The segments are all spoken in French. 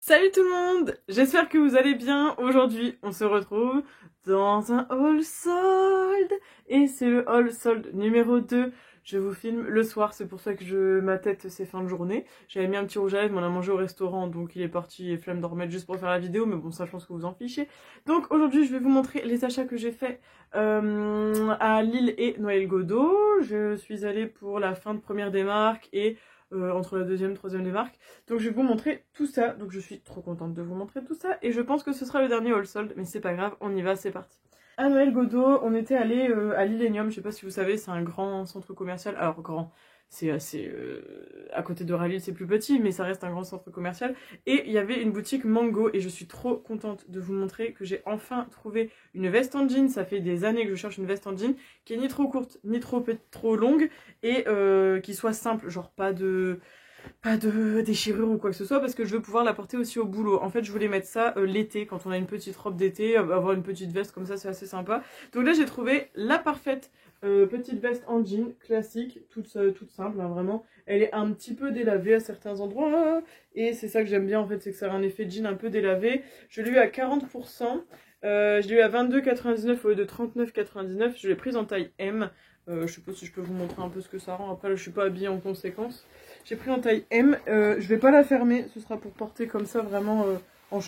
Salut tout le monde, j'espère que vous allez bien. Aujourd'hui, on se retrouve dans un haul solde. Et c'est le haul solde numéro 2. Je vous filme le soir, c'est pour ça que ma tête c'est fin de journée. J'avais mis un petit rouge à lèvres, mais on a mangé au restaurant, donc il est parti et flemme d'en remettre juste pour faire la vidéo. Mais bon, ça je pense que vous en fichez. Donc aujourd'hui, je vais vous montrer les achats que j'ai fait à Lille et Noël-Godot. Je suis allée pour la fin de première des marques et... entre la deuxième et troisième des marques. Donc je vais vous montrer tout ça. Donc je suis trop contente de vous montrer tout ça. Et je pense que ce sera le dernier haul solde. Mais c'est pas grave, on y va, c'est parti. À Noël-Godot, on était allé à l'Illenium. Je sais pas si vous savez, c'est un grand centre commercial. Alors grand, c'est assez... à côté de Rallye, c'est plus petit, mais ça reste un grand centre commercial. Et il y avait une boutique Mango. Et je suis trop contente de vous montrer que j'ai enfin trouvé une veste en jean. Ça fait des années que je cherche une veste en jean qui est ni trop courte, ni trop longue. Et qui soit simple, genre pas de déchirure ou quoi que ce soit, parce que je veux pouvoir la porter aussi au boulot. En fait, je voulais mettre ça l'été, quand on a une petite robe d'été, avoir une petite veste comme ça, c'est assez sympa. Donc là, j'ai trouvé la parfaite petite veste en jean, classique, toute simple, hein, vraiment. Elle est un petit peu délavée à certains endroits, et c'est ça que j'aime bien, en fait, c'est que ça a un effet jean un peu délavé. Je l'ai eu à 40%, je l'ai eu à 22,99 au lieu de 39,99, je l'ai prise en taille M. Je sais pas si je peux vous montrer un peu ce que ça rend, après là, je suis pas habillée en conséquence. J'ai pris en taille M, je vais pas la fermer, ce sera pour porter comme ça vraiment en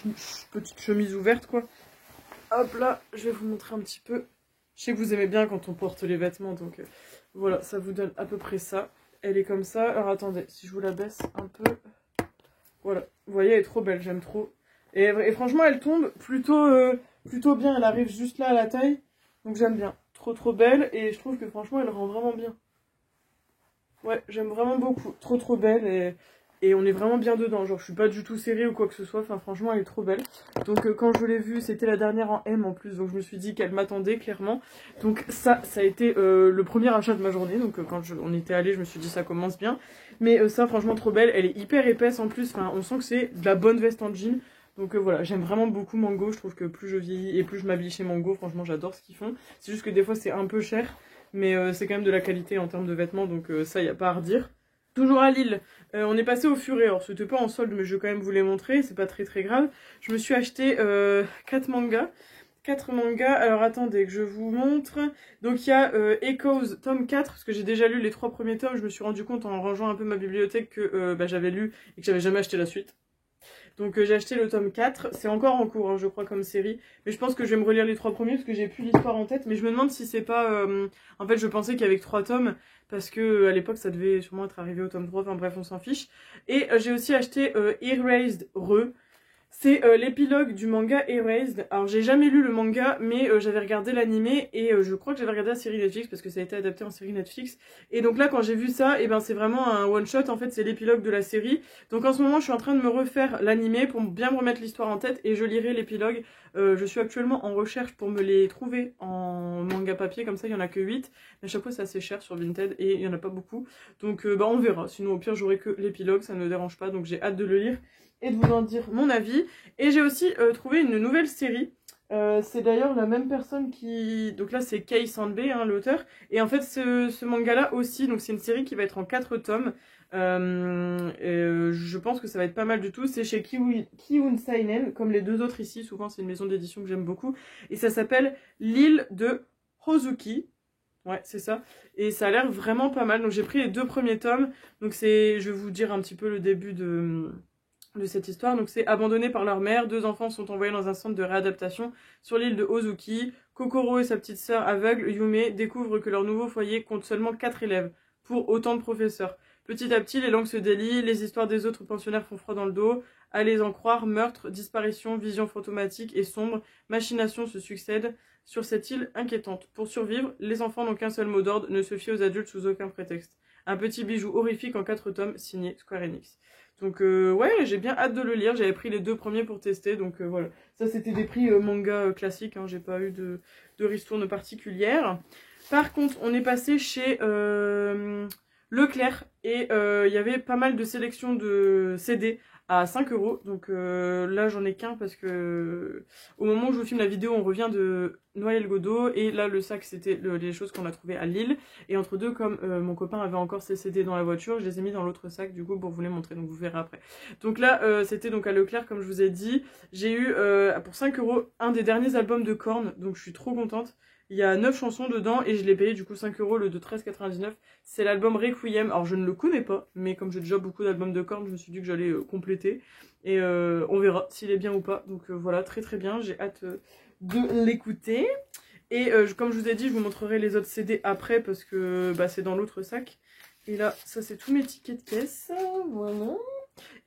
petite chemise ouverte quoi. Hop là, je vais vous montrer un petit peu. Je sais que vous aimez bien quand on porte les vêtements, donc voilà, ça vous donne à peu près ça. Elle est comme ça, alors attendez, si je vous la baisse un peu. Voilà, vous voyez, elle est trop belle, j'aime trop. Et franchement, elle tombe plutôt bien, elle arrive juste là à la taille, donc j'aime bien. Trop belle, et je trouve que franchement, elle rend vraiment bien. Ouais, j'aime vraiment beaucoup. Trop belle et on est vraiment bien dedans. Genre, je suis pas du tout serrée ou quoi que ce soit. Enfin, franchement, elle est trop belle. Donc, quand je l'ai vue, c'était la dernière en M en plus. Donc, je me suis dit qu'elle m'attendait clairement. Donc, ça a été le premier achat de ma journée. Donc, on était allé, je me suis dit ça commence bien. Mais ça, franchement, trop belle. Elle est hyper épaisse en plus. Enfin, on sent que c'est de la bonne veste en jean. Donc voilà, j'aime vraiment beaucoup Mango. Je trouve que plus je vieillis et plus je m'habille chez Mango, franchement, j'adore ce qu'ils font. C'est juste que des fois, c'est un peu cher. Mais c'est quand même de la qualité en termes de vêtements, donc ça, y a pas à redire. Toujours à Lille, on est passé au Furet, alors c'était pas en solde, mais je vais quand même vous les montrer, c'est pas très grave. Je me suis acheté 4 mangas. 4 mangas, alors attendez que je vous montre. Donc il y a Echoes tome 4, parce que j'ai déjà lu les 3 premiers tomes, je me suis rendu compte en rangeant un peu ma bibliothèque que j'avais lu et que j'avais jamais acheté la suite. Donc j'ai acheté le tome 4, c'est encore en cours hein, je crois comme série, mais je pense que je vais me relire les 3 premiers parce que j'ai plus l'histoire en tête, mais je me demande si c'est pas... En fait je pensais qu'il y avait que 3 tomes, parce que à l'époque ça devait sûrement être arrivé au tome 3, enfin bref on s'en fiche. Et j'ai aussi acheté Erased Re. C'est l'épilogue du manga Erased. Alors j'ai jamais lu le manga, mais j'avais regardé l'animé et je crois que j'avais regardé la série Netflix parce que ça a été adapté en série Netflix. Et donc là quand j'ai vu ça, et ben c'est vraiment un one shot, en fait c'est l'épilogue de la série. Donc en ce moment je suis en train de me refaire l'animé pour bien me remettre l'histoire en tête et je lirai l'épilogue. Je suis actuellement en recherche pour me les trouver en manga papier, comme ça il y en a que 8. Mais à chaque fois c'est assez cher sur Vinted et il y en a pas beaucoup. Donc on verra, sinon au pire j'aurai que l'épilogue, ça ne me dérange pas, donc j'ai hâte de le lire et de vous en dire mon avis. Et j'ai aussi trouvé une nouvelle série. C'est d'ailleurs la même personne qui... Donc là c'est Kei Sanbe, hein, l'auteur. Et en fait ce manga-là aussi, donc c'est une série qui va être en 4 tomes. Je pense que ça va être pas mal du tout. C'est chez Kiun Seinen, comme les 2 autres ici. Souvent c'est une maison d'édition que j'aime beaucoup. Et ça s'appelle L'île de Hozuki. Ouais, c'est ça. Et ça a l'air vraiment pas mal. Donc j'ai pris les 2 premiers tomes. Donc je vais vous dire un petit peu le début de cette histoire. Donc c'est abandonné par leur mère, 2 enfants sont envoyés dans un centre de réadaptation sur l'île de Hozuki. Kokoro et sa petite sœur aveugle, Yume, découvrent que leur nouveau foyer compte seulement 4 élèves, pour autant de professeurs. Petit à petit, les langues se délient, les histoires des autres pensionnaires font froid dans le dos. À les en croire, meurtres, disparitions, visions fantomatiques et sombres, machinations se succèdent sur cette île inquiétante. Pour survivre, les enfants n'ont qu'un seul mot d'ordre, ne se fient aux adultes sous aucun prétexte. Un petit bijou horrifique en 4 tomes, signé Square Enix. Donc ouais, j'ai bien hâte de le lire, j'avais pris les 2 premiers pour tester, donc voilà. Ça c'était des prix manga classiques, hein, j'ai pas eu de ristourne particulière. Par contre, on est passé chez Leclerc, et il y avait pas mal de sélections de CD à 5 €. Donc là j'en ai qu'un parce que au moment où je vous filme la vidéo on revient de Noël Godot et là le sac c'était les choses qu'on a trouvées à Lille et entre deux comme mon copain avait encore ses CD dans la voiture je les ai mis dans l'autre sac du coup pour vous les montrer donc vous verrez après. Donc là c'était donc à Leclerc comme je vous ai dit, j'ai eu pour 5 € un des derniers albums de Korn donc je suis trop contente. Il y a 9 chansons dedans et je l'ai payé du coup 5 € le de 13,99. C'est l'album Requiem. Alors je ne le connais pas, mais comme j'ai déjà beaucoup d'albums de Korn, je me suis dit que j'allais compléter. Et on verra s'il est bien ou pas. Donc voilà, très très bien. J'ai hâte de l'écouter. Et comme je vous ai dit, je vous montrerai les autres CD après parce que bah, c'est dans l'autre sac. Et là, ça c'est tous mes tickets de caisse. Voilà.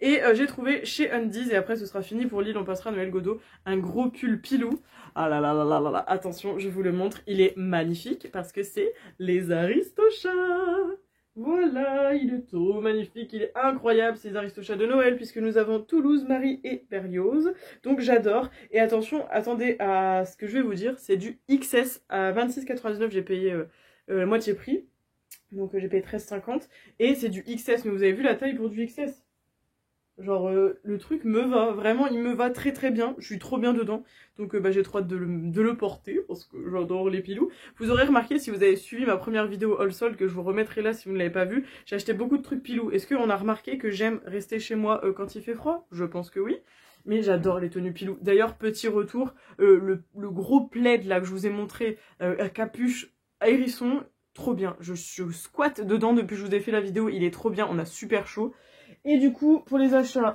Et j'ai trouvé chez Undies, et après ce sera fini pour Lille, on passera à Noël Godot, un gros pull pilou. Ah là là là là là là, attention, je vous le montre, il est magnifique parce que c'est les Aristochats. Voilà, il est trop magnifique, il est incroyable, c'est les Aristochats de Noël puisque nous avons Toulouse, Marie et Berlioz. Donc j'adore. Et attention, attendez à ce que je vais vous dire, c'est du XS à 26,99, j'ai payé la moitié prix. Donc j'ai payé 13,50 et c'est du XS, mais vous avez vu la taille pour du XS? Genre le truc me va, vraiment il me va très très bien, je suis trop bien dedans. Donc bah, j'ai trop hâte de le porter parce que j'adore les pilous. Vous aurez remarqué si vous avez suivi ma première vidéo All Sold que je vous remettrai là si vous ne l'avez pas vu, j'ai acheté beaucoup de trucs pilous. Est-ce qu'on a remarqué que j'aime rester chez moi quand il fait froid? Je pense que oui. Mais j'adore les tenues pilous. D'ailleurs petit retour, le gros plaid là que je vous ai montré à capuche à hérisson, trop bien. Je squatte dedans depuis que je vous ai fait la vidéo, il est trop bien, on a super chaud. Et du coup, pour les achats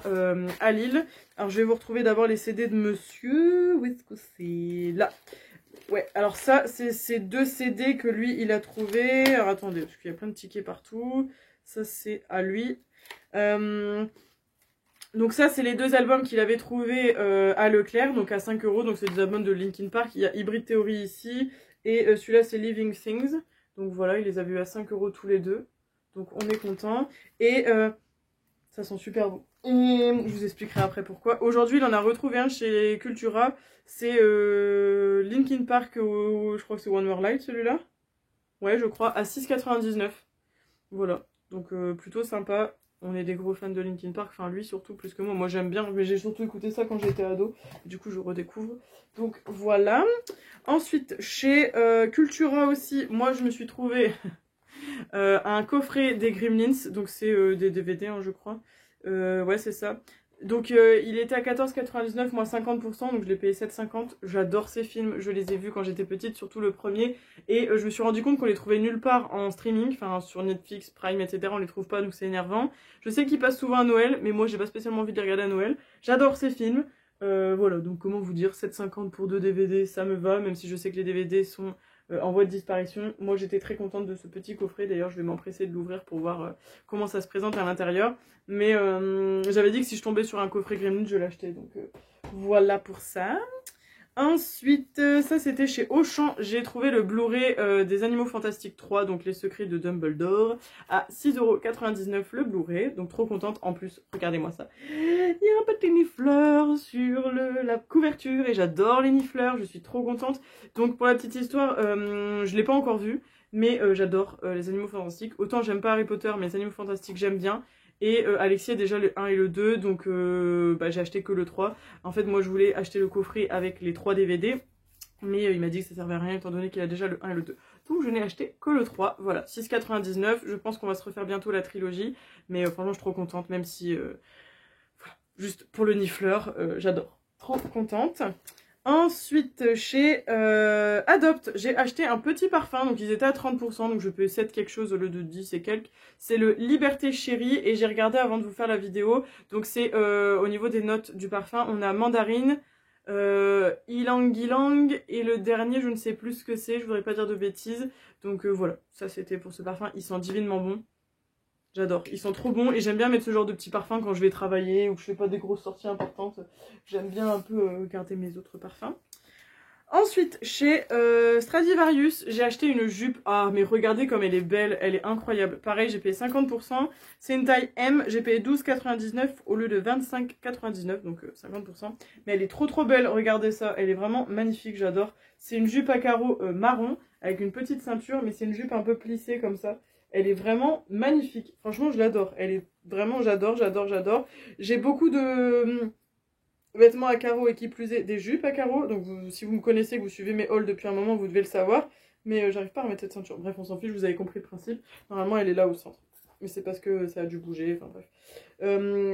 à Lille, alors je vais vous retrouver d'abord les CD de monsieur. Où est-ce que c'est? Là. Ouais, alors ça, c'est ces 2 CD que lui, il a trouvé. Alors attendez, parce qu'il y a plein de tickets partout. Ça, c'est à lui. Donc ça, c'est les 2 albums qu'il avait trouvés à Leclerc, donc à 5 €. Donc c'est des albums de Linkin Park. Il y a Hybrid Theory ici. Et celui-là, c'est Living Things. Donc voilà, il les a vus à 5 € tous les deux. Donc on est content. Et... ça sent super bon. Et je vous expliquerai après pourquoi. Aujourd'hui, il en a retrouvé un chez Cultura. C'est Linkin Park, je crois que c'est One More Light celui-là. Ouais, je crois, à 6,99. Voilà, donc plutôt sympa. On est des gros fans de Linkin Park, enfin lui surtout plus que moi. Moi j'aime bien, mais j'ai surtout écouté ça quand j'étais ado. Du coup je redécouvre. Donc voilà. Ensuite, chez Cultura aussi, moi je me suis trouvé... un coffret des Gremlins, donc c'est des DVD hein, je crois, ouais c'est ça. Donc il était à 14,99 moins 50%, donc je l'ai payé 7,50. J'adore ces films, je les ai vus quand j'étais petite, surtout le premier, et je me suis rendu compte qu'on les trouvait nulle part en streaming, enfin sur Netflix, Prime, etc. On les trouve pas, donc c'est énervant. Je sais qu'ils passent souvent à Noël, mais moi j'ai pas spécialement envie de les regarder à Noël. J'adore ces films, voilà, donc comment vous dire, 7,50 pour 2 DVD, ça me va, même si je sais que les DVD sont... en voie de disparition. Moi j'étais très contente de ce petit coffret, d'ailleurs je vais m'empresser de l'ouvrir pour voir comment ça se présente à l'intérieur. Mais j'avais dit que si je tombais sur un coffret Gremlins je l'achetais, donc voilà pour ça. Ensuite, ça c'était chez Auchan, j'ai trouvé le Blu-ray des Animaux Fantastiques 3, donc les secrets de Dumbledore, à 6,99 € le Blu-ray, donc trop contente. En plus, regardez-moi ça, il y a un petit nifleur sur la couverture, et j'adore les nifleurs, je suis trop contente. Donc pour la petite histoire, je l'ai pas encore vu, mais j'adore les Animaux Fantastiques. Autant j'aime pas Harry Potter, mais les Animaux Fantastiques j'aime bien. Et Alexis a déjà le 1 et le 2, donc bah, j'ai acheté que le 3. En fait, moi je voulais acheter le coffret avec les 3 DVD, mais il m'a dit que ça servait à rien étant donné qu'il a déjà le 1 et le 2. Donc je n'ai acheté que le 3, voilà, 6,99. Je pense qu'on va se refaire bientôt la trilogie, mais franchement je suis trop contente, même si, voilà, juste pour le nifleur, j'adore. Trop contente. Ensuite, chez Adopt, j'ai acheté un petit parfum, donc ils étaient à 30%, donc je paye 7 quelque chose au lieu de 10 et quelques. C'est le Liberté Chérie, et j'ai regardé avant de vous faire la vidéo, donc c'est au niveau des notes du parfum, on a mandarine, ylang ylang, et le dernier, je ne sais plus ce que c'est, je voudrais pas dire de bêtises, donc voilà, ça c'était pour ce parfum, il sent divinement bon. J'adore, ils sont trop bons et j'aime bien mettre ce genre de petits parfums quand je vais travailler ou que je fais pas des grosses sorties importantes. J'aime bien un peu garder mes autres parfums. Ensuite, chez Stradivarius, j'ai acheté une jupe. Ah, mais regardez comme elle est belle, elle est incroyable. Pareil, j'ai payé 50%. C'est une taille M, j'ai payé 12,99 au lieu de 25,99, donc 50%. Mais elle est trop trop belle, regardez ça, elle est vraiment magnifique, j'adore. C'est une jupe à carreaux marron avec une petite ceinture, mais c'est une jupe un peu plissée comme ça. Elle est vraiment magnifique. Franchement, je l'adore. Elle est vraiment, j'adore, j'adore, j'adore. J'ai beaucoup de vêtements à carreaux et qui plus est des jupes à carreaux. Donc si vous me connaissez, que vous suivez mes hauls depuis un moment, vous devez le savoir. Mais j'arrive pas à remettre cette ceinture. Bref, on s'en fiche, vous avez compris le principe. Normalement, elle est là au centre. Mais c'est parce que ça a dû bouger, enfin bref.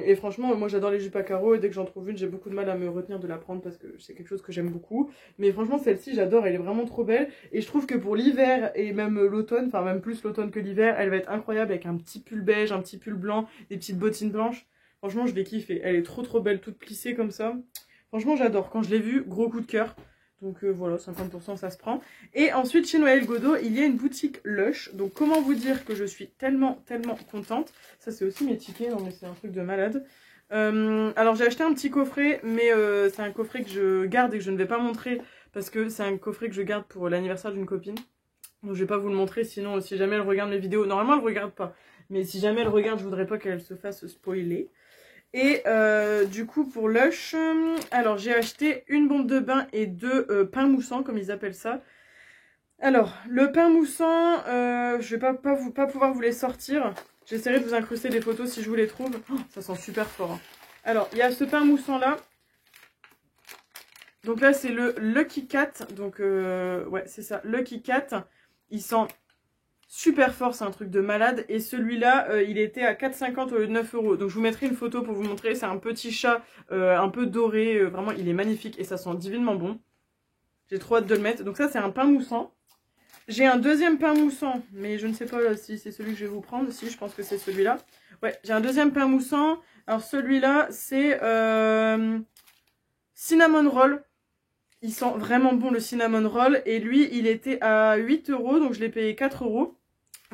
Et franchement, moi j'adore les jupes à carreaux et dès que j'en trouve une, j'ai beaucoup de mal à me retenir de la prendre parce que c'est quelque chose que j'aime beaucoup. Mais franchement, celle-ci, j'adore, elle est vraiment trop belle. Et je trouve que pour l'hiver et même l'automne, enfin même plus l'automne que l'hiver, elle va être incroyable avec un petit pull beige, un petit pull blanc, des petites bottines blanches. Franchement, je vais kiffer. Elle est trop trop belle, toute plissée comme ça. Franchement, j'adore. Quand je l'ai vue, gros coup de cœur. Donc voilà, 50% ça se prend. Et ensuite, chez Noël Godot, il y a une boutique Lush. Donc comment vous dire que je suis tellement, tellement contente. Ça, c'est aussi mes tickets. Non, mais c'est un truc de malade. Alors, j'ai acheté un petit coffret, mais c'est un coffret que je garde et que je ne vais pas montrer. Parce que c'est un coffret que je garde pour l'anniversaire d'une copine. Donc, je vais pas vous le montrer. Sinon, si jamais elle regarde mes vidéos... Normalement, elle regarde pas. Mais si jamais elle regarde, je voudrais pas qu'elle se fasse spoiler. Et du coup pour Lush, alors j'ai acheté une bombe de bain et deux pains moussants comme ils appellent ça. Alors le pain moussant, je vais pas pouvoir vous les sortir. J'essaierai de vous incruster des photos si je vous les trouve. Oh, ça sent super fort. Hein. Alors il y a ce pain moussant là. Donc là c'est le Lucky Cat. Donc ouais c'est ça, Lucky Cat. Il sent super fort, c'est un truc de malade. Et celui-là, il était à 4,50 au lieu de 9 €. Donc je vous mettrai une photo pour vous montrer. C'est un petit chat un peu doré. Vraiment, il est magnifique et ça sent divinement bon. J'ai trop hâte de le mettre. Donc ça, c'est un pain moussant. J'ai un deuxième pain moussant, mais je ne sais pas si c'est celui que je vais vous prendre. Si, je pense que c'est celui-là. Ouais, j'ai un deuxième pain moussant. Alors celui-là, c'est cinnamon roll. Il sent vraiment bon le cinnamon roll. Et lui, il était à 8 €. Donc je l'ai payé 4 €.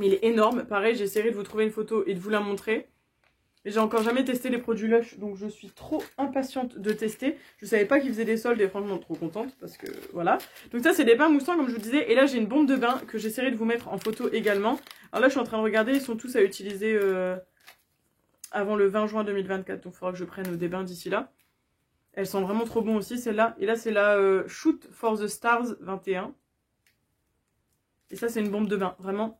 Il est énorme. Pareil, j'essaierai de vous trouver une photo et de vous la montrer. J'ai encore jamais testé les produits Lush. Donc je suis trop impatiente de tester. Je savais pas qu'ils faisaient des soldes et franchement trop contente. Parce que voilà. Donc ça c'est des pains moussants comme je vous disais. Et là j'ai une bombe de bain que j'essaierai de vous mettre en photo également. Alors là je suis en train de regarder. Ils sont tous à utiliser avant le 20 juin 2024. Donc il faudra que je prenne des bains d'ici là. Elles sont vraiment trop bon aussi, celle-là. Et là, c'est la Shoot for the Stars 21. Et ça, c'est une bombe de bain. Vraiment,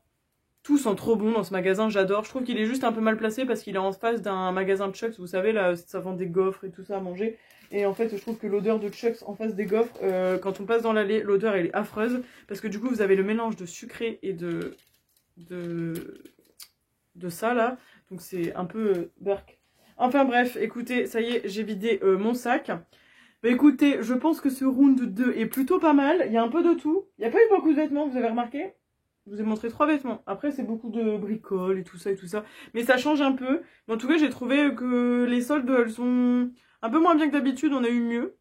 tout sent trop bon dans ce magasin. J'adore. Je trouve qu'il est juste un peu mal placé parce qu'il est en face d'un magasin de Chucks. Vous savez, là, ça vend des gaufres et tout ça à manger. Et en fait, je trouve que l'odeur de Chucks en face des gaufres, quand on passe dans l'allée, l'odeur, elle est affreuse. Parce que du coup, vous avez le mélange de sucré et de ça, là. Donc, c'est un peu burk. Enfin bref, écoutez, ça y est, j'ai vidé mon sac. Bah écoutez, je pense que ce round 2 est plutôt pas mal. Il y a un peu de tout. Il n'y a pas eu beaucoup de vêtements, vous avez remarqué? Je vous ai montré 3 vêtements. Après, c'est beaucoup de bricoles et tout ça et tout ça. Mais ça change un peu. Mais en tout cas, j'ai trouvé que les soldes, elles sont un peu moins bien que d'habitude. On a eu mieux.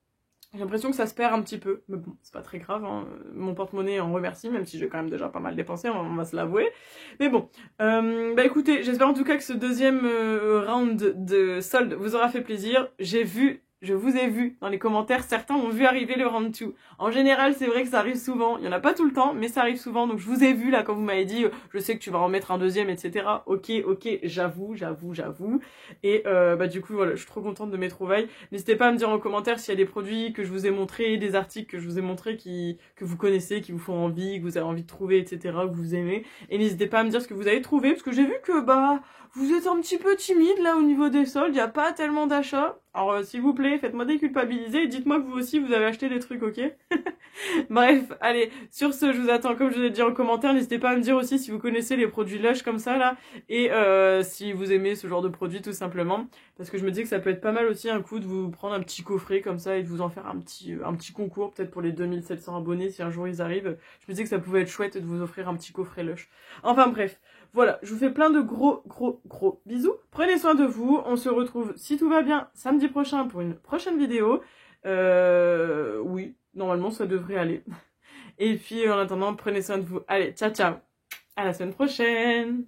J'ai l'impression que ça se perd un petit peu. Mais bon, c'est pas très grave. Hein. Mon porte-monnaie en remercie, même si j'ai quand même déjà pas mal dépensé, on va se l'avouer. Mais bon. Bah écoutez, j'espère en tout cas que ce deuxième round de soldes vous aura fait plaisir. Je vous ai vu dans les commentaires, certains ont vu arriver le round 2. En général, c'est vrai que ça arrive souvent. Il n'y en a pas tout le temps, mais ça arrive souvent. Donc je vous ai vu là quand vous m'avez dit je sais que tu vas en mettre un deuxième, etc. Ok, j'avoue. Et bah du coup, voilà, je suis trop contente de mes trouvailles. N'hésitez pas à me dire en commentaire s'il y a des produits que je vous ai montrés, des articles que je vous ai montrés que vous connaissez, qui vous font envie, que vous avez envie de trouver, etc. que vous aimez. Et n'hésitez pas à me dire ce que vous avez trouvé, parce que j'ai vu que bah vous êtes un petit peu timide là au niveau des soldes. Il n'y a pas tellement d'achats. Alors s'il vous plaît, faites-moi déculpabiliser et dites-moi que vous aussi vous avez acheté des trucs, ok? Bref, allez, sur ce, je vous attends comme je vous ai dit en commentaire. N'hésitez pas à me dire aussi si vous connaissez les produits Lush comme ça là, et si vous aimez ce genre de produits tout simplement, parce que je me dis que ça peut être pas mal aussi un coup de vous prendre un petit coffret comme ça et de vous en faire un petit concours, peut-être pour les 2700 abonnés si un jour ils arrivent. Je me dis que ça pouvait être chouette de vous offrir un petit coffret Lush. Enfin bref, voilà, je vous fais plein de gros bisous. Prenez soin de vous, on se retrouve si tout va bien samedi prochain pour une prochaine vidéo. Oui, normalement ça devrait aller. Et puis en attendant, prenez soin de vous. Allez, ciao ciao. À la semaine prochaine.